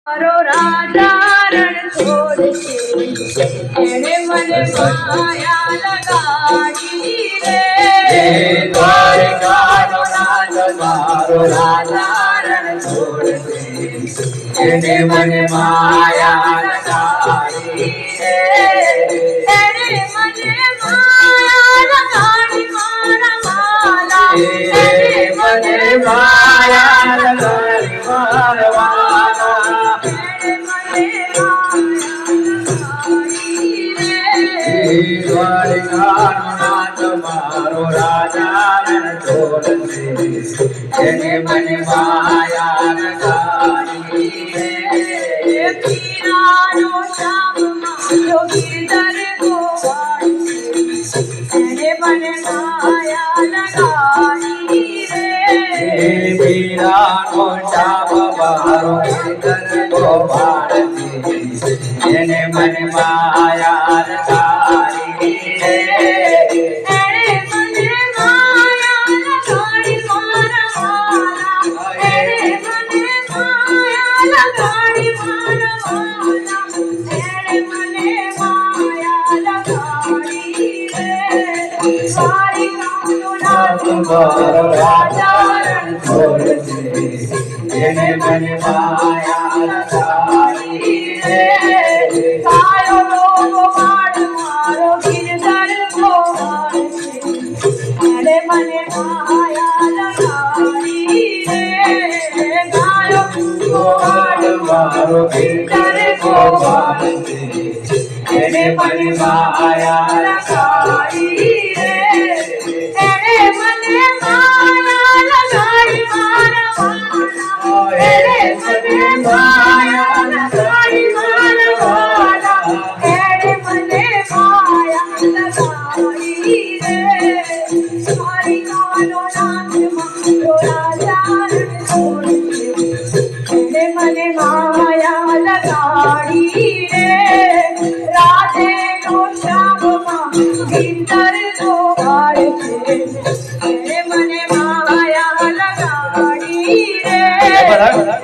મારો રાજા રણ છોડશે એણે મને માયા લગાડી રે દ્વારકાનો નાથ મારો રાજા રણ છોડશે એણે મને માયા લગાડી રે એણે મને માયા લગાડી મારા વાલા એણે મને માયા લગાડી મારા વાલા દ્વારકાનો નાથ મારો રાજા રણ છોડશે એને મને માયા લગાડી રે પીરાનો શ્યામ મારો ગિરધર ગોવાળશે એણે મને માયા લગાડી રે પીરાનો શ્યામ મારો ગિરધર ગોવાળશે એને મને માયા લગાડી રે એણે મને માયા લગાડી મારા વાલા એણે મને માયા લગાડી મારા વાલા એણે મને માયા લગાડી રે દ્વારકાનો નાથ મારો રાજા રણ છોડશે એને મને માયા લગાડી રે કાળો ગોવાળ મારો ગિરધર ગોવાળશે એણે મને માયા લગાડી રે કાળો ગોવાળ મારો ગિરધર ગોવાળશે એને મને માયા લગાડી રે એણે મને માયા લગાડી મારા વાલા એણે મને માયા લગાડી મારા વાલા એણે મને માયા લગાડી રે દ્વારકાનો નાથ મારો રાજા રણ છોડશે એણે મને માયા લગાડી રે રાધેનો શ્યામ ગિરધર ગોવાળશે એણે મને માયા લગાડી રે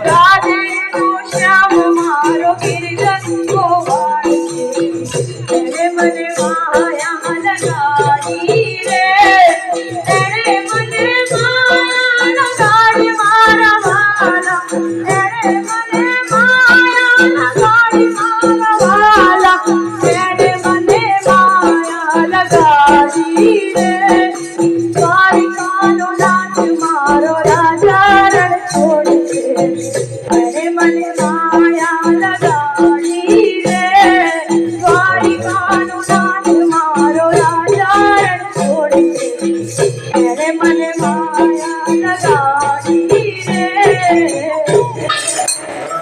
રાધેનો શ્યામ મારો ગિરધર ગોવાળશે એણે મને માયા લગાડી રે એણે મને માયા લગાડી મારા વાલા એણે મને માયા લગાડી મારા વાલા એણે મને માયા લગાડી રે દ્વારકાનો નાથ મારો રાજા રણ છોડશે એણે મને માયા લગાડી રે દ્વારકાનો નાથ મારો રાજા રણ છોડશે એણે મને માયા લગાડી રે